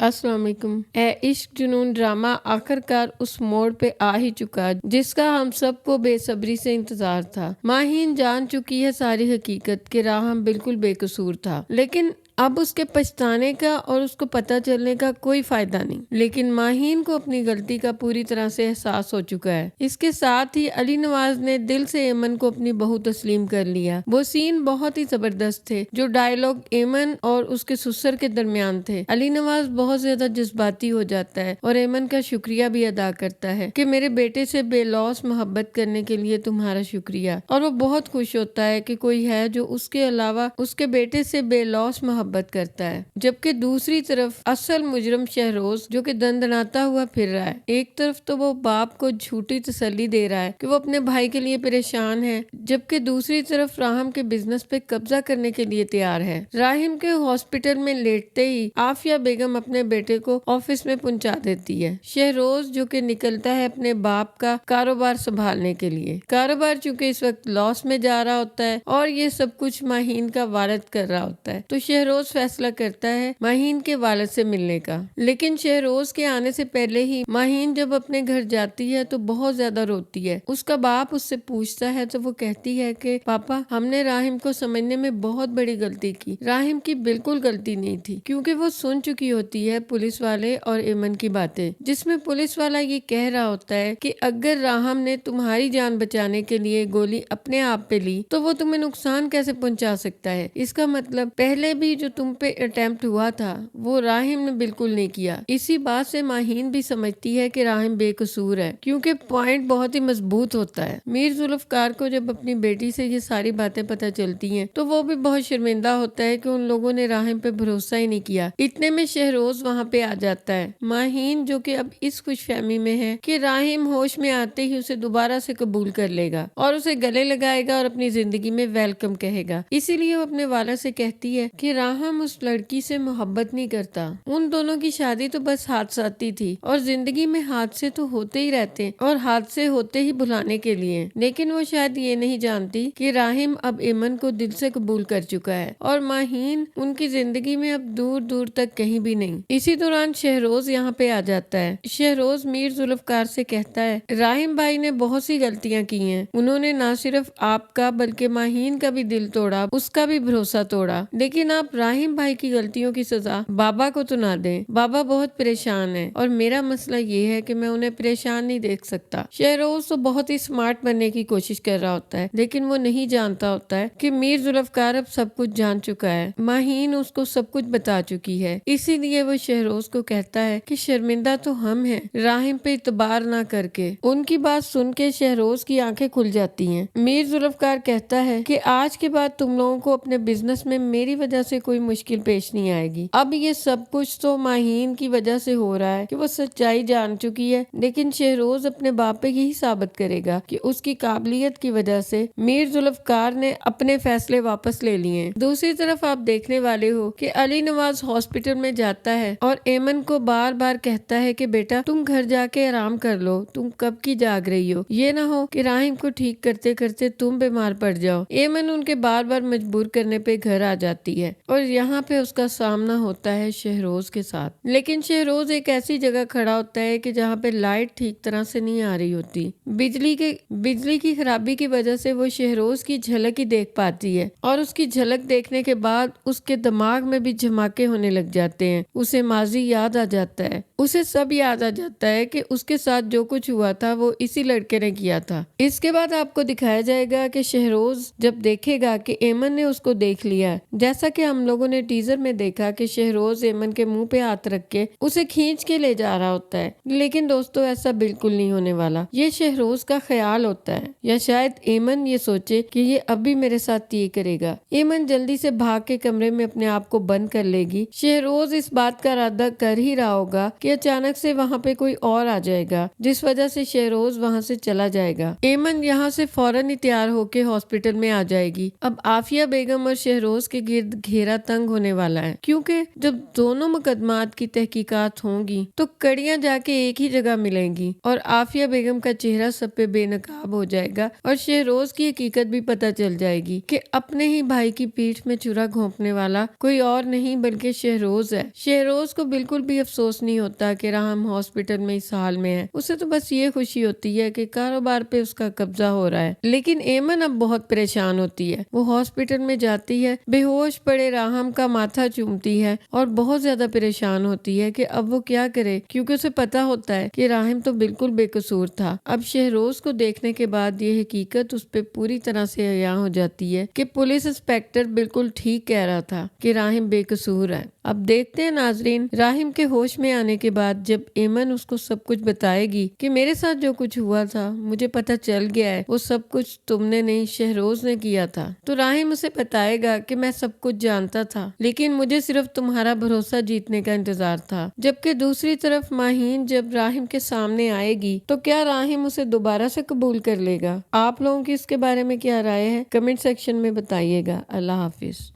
السلام علیکم۔ اے عشق جنون ڈرامہ آخرکار اس موڑ پہ آ ہی چکا جس کا ہم سب کو بے صبری سے انتظار تھا۔ ماہین جان چکی ہے ساری حقیقت کہ راہم بالکل بے قصور تھا، لیکن اب اس کے پچھتانے کا اور اس کو پتہ چلنے کا کوئی فائدہ نہیں۔ لیکن ماہین کو اپنی غلطی کا پوری طرح سے احساس ہو چکا ہے۔ اس کے ساتھ ہی علی نواز نے دل سے ایمن کو اپنی بہو تسلیم کر لیا۔ وہ سین بہت ہی زبردست تھے، جو ڈائیلاگ ایمن اور اس کے سسر کے درمیان تھے۔ علی نواز بہت زیادہ جذباتی ہو جاتا ہے اور ایمن کا شکریہ بھی ادا کرتا ہے کہ میرے بیٹے سے بے لوث محبت کرنے کے لیے تمہارا شکریہ، اور وہ بہت خوش ہوتا ہے کہ کوئی ہے جو اس کے علاوہ اس کے بیٹے سے بے لوث محبت کرتا ہے۔ جبکہ دوسری طرف اصل مجرم شہروز جو کہ دندناتا ہوا پھر رہا ہے۔ ایک طرف تو وہ باپ کو جھوٹی تسلی دے رہا ہے کہ وہ اپنے بھائی کے لیے پریشان ہے، جبکہ دوسری طرف راہم کے بزنس پہ قبضہ کرنے کے لیے تیار ہے۔ راہم کے ہاسپٹل میں لیٹتے ہی عافیہ بیگم اپنے بیٹے کو آفس میں پہنچا دیتی ہے۔ شہروز جو کہ نکلتا ہے اپنے باپ کا کاروبار سنبھالنے کے لیے۔ کاروبار چونکہ اس وقت لاس میں جا رہا ہوتا ہے اور یہ سب کچھ ماہین کا والد کر رہا ہوتا ہے، تو شہروز فیصلہ کرتا ہے ماہین کے والد سے ملنے کا۔ لیکن شہروز کے آنے سے پہلے ہی ماہین جب اپنے گھر جاتی ہے تو بہت زیادہ روتی ہے۔ اس کا باپ اس سے پوچھتا ہے تو وہ کہتی ہے کہ پاپا، ہم نے راہم کو سمجھنے میں بہت بڑی غلطی کی۔ راہم کی بالکل غلطی نہیں تھی، کیونکہ وہ سن چکی ہوتی ہے پولیس والے اور ایمن کی باتیں، جس میں پولیس والا یہ کہہ رہا ہوتا ہے کہ اگر راہم نے تمہاری جان بچانے کے لیے گولی اپنے آپ پہ لی تو وہ تمہیں نقصان کیسے پہنچا سکتا ہے؟ اس کا مطلب پہلے بھی جو تم پہ اٹیمپٹ ہوا تھا وہ راہم نے بالکل نہیں کیا۔ اسی بات سے ماہین بھی سمجھتی ہے کہ راہم بے قصور ہے، کیونکہ پوائنٹ بہت ہی مضبوط ہوتا ہے۔ میر ذوالفقار کو جب اپنی بیٹی سے یہ ساری باتیں پتہ چلتی ہیں تو وہ بھی بہت شرمندہ ہوتا ہے کہ ان لوگوں نے راہم پہ بھروسہ ہی نہیں کیا۔ اتنے میں شہروز وہاں پہ آ جاتا ہے۔ ماہین جو کہ اب اس خوش فہمی میں ہے کہ راہم ہوش میں آتے ہی اسے دوبارہ سے قبول کر لے گا اور اسے گلے لگائے گا اور اپنی زندگی میں ویلکم کہے گا، اسی لیے وہ اپنے والد سے کہتی ہے کہ راہم اس لڑکی سے محبت نہیں کرتا۔ ان دونوں کی شادی تو بس حادثاتی تھی اور زندگی میں حادثے تو ہوتے ہی رہتے اور حادثے ہوتے ہی بھلانے کے لیے، لیکن وہ شاید یہ نہیں جانتی کہ راہم اب ایمن کو دل سے قبول کر چکا ہے اور ماہین ان کی زندگی میں اب دور دور تک کہیں بھی نہیں۔ اسی دوران شہروز یہاں پہ آ جاتا ہے۔ شہروز میر ذوالفقار سے کہتا ہے راہم بھائی نے بہت سی غلطیاں کی ہیں، انہوں نے نہ صرف آپ کا بلکہ ماہین کا بھی دل توڑا، اس کا بھی بھروسہ توڑا، لیکن آپ راہم بھائی کی غلطیوں کی سزا بابا کو تو نہ دیں۔ بابا بہت پریشان ہے اور میرا مسئلہ یہ ہے کہ میں انہیں پریشان نہیں دیکھ سکتا۔ شہروز تو بہت ہی سمارٹ بننے کی کوشش کر رہا ہوتا ہے، لیکن وہ نہیں جانتا ہوتا ہے کہ میر ذوالفقار اب سب کچھ جان چکا ہے۔ ماہین اس کو سب کچھ بتا چکی ہے، اسی لیے وہ شہروز کو کہتا ہے کہ شرمندہ تو ہم ہیں راہم پہ اعتبار نہ کر کے۔ ان کی بات سن کے شہروز کی آنکھیں کھل جاتی ہیں۔ میر ذوالفقار کہتا ہے کہ آج کے بعد تم لوگوں کو اپنے بزنس میں میری وجہ سے کوئی مشکل پیش نہیں آئے گی۔ اب یہ سب کچھ تو ماہین کی وجہ سے ہو رہا ہے کہ وہ سچائی جان چکی ہے، لیکن شہروز اپنے باپ پہ یہی ثابت کرے گا کہ اس کی قابلیت کی وجہ سے میر ذوالفقار نے اپنے فیصلے واپس لے لیے۔ دوسری طرف آپ دیکھنے والے ہو کہ علی نواز ہاسپٹل میں جاتا ہے اور ایمن کو بار بار کہتا ہے کہ بیٹا تم گھر جا کے آرام کر لو، تم کب کی جاگ رہی ہو، یہ نہ ہو کہ راہم کو ٹھیک کرتے کرتے تم بیمار پڑ جاؤ۔ ایمن ان کے بار بار مجبور کرنے پہ گھر آ جاتی ہے اور یہاں پہ اس کا سامنا ہوتا ہے شہروز کے ساتھ، لیکن شہروز ایک ایسی جگہ کھڑا ہوتا ہے کہ جہاں پہ لائٹ ٹھیک طرح سے نہیں آ رہی ہوتی۔ بجلی کی خرابی کی وجہ سے وہ شہروز کی جھلک ہی دیکھ پاتی ہے اور اس کی جھلک دیکھنے کے بعد اس کے دماغ میں بھی جھماکے ہونے لگ جاتے ہیں۔ اسے ماضی یاد آ جاتا ہے، اسے سب یاد آ جاتا ہے کہ اس کے ساتھ جو کچھ ہوا تھا وہ اسی لڑکے نے کیا تھا۔ اس کے بعد آپ کو دکھایا جائے گا کہ شہروز جب دیکھے گا کہ ایمن نے اس کو دیکھ لیا ہے، جیسا کہ ہم لوگوں نے ٹیزر میں دیکھا کہ شہروز ایمن کے منہ پہ ہاتھ رکھ کے اسے کھینچ کے لے جا رہا ہوتا ہے، لیکن دوستو ایسا بالکل نہیں ہونے والا۔ یہ شہروز کا خیال ہوتا ہے، یا شاید ایمن یہ سوچے کہ یہ اب بھی میرے ساتھ یہ کرے گا۔ ایمن جلدی سے بھاگ کے کمرے میں اپنے آپ کو بند کر لے گی۔ شہروز اس بات کا ارادہ کر ہی رہا ہوگا کہ اچانک سے وہاں پہ کوئی اور آ جائے گا، جس وجہ سے شہروز وہاں سے چلا جائے گا۔ ایمن یہاں سے فوراً ہی تیار ہو کے ہاسپٹل میں آ جائے گی۔ اب عافیہ بیگم اور شہروز کے گرد گھیرا بیڑا تنگ ہونے والا ہے، کیونکہ جب دونوں مقدمات کی تحقیقات ہوں گی تو کڑیاں جا کے ایک ہی جگہ ملیں گی اور عافیہ بیگم کا چہرہ سب پہ بے نقاب ہو جائے گا اور شہروز کی حقیقت بھی پتہ چل جائے گی کہ اپنے ہی بھائی کی پیٹھ میں چھرا گھونپنے والا کوئی اور نہیں بلکہ شہروز ہے۔ شہروز کو بالکل بھی افسوس نہیں ہوتا کہ راہم ہاسپٹل میں اس حال میں ہے، اسے تو بس یہ خوشی ہوتی ہے کہ کاروبار پہ اس کا قبضہ ہو رہا ہے۔ لیکن ایمن اب بہت پریشان ہوتی ہے، وہ ہاسپٹل میں جاتی ہے، بے ہوش پڑے راہم کا ماتھا چومتی ہے اور بہت زیادہ پریشان ہوتی ہے کہ اب وہ کیا کرے، کیونکہ اسے پتا ہوتا ہے کہ راہم تو بالکل بے قصور تھا۔ اب شہروز کو دیکھنے کے بعد یہ حقیقت اس پہ پوری طرح سے عیاں ہو جاتی ہے کہ پولیس انسپیکٹر بالکل ٹھیک کہہ رہا تھا کہ راہم بے قصور ہے۔ اب دیکھتے ہیں ناظرین، راہم کے ہوش میں آنے کے بعد جب ایمن اس کو سب کچھ بتائے گی کہ میرے ساتھ جو کچھ ہوا تھا مجھے پتا چل گیا ہے، وہ سب کچھ تم نے نہیں شہروز نے کیا تھا، تو راہم اسے بتائے گا کہ میں سب کچھ جانتا تھا لیکن مجھے صرف تمہارا بھروسہ جیتنے کا انتظار تھا۔ جبکہ دوسری طرف ماہین جب راہم کے سامنے آئے گی تو کیا راہم اسے دوبارہ سے قبول کر لے گا؟ آپ لوگوں کی اس کے بارے میں کیا رائے ہے؟ کمنٹ سیکشن میں بتائیے گا۔ اللہ حافظ۔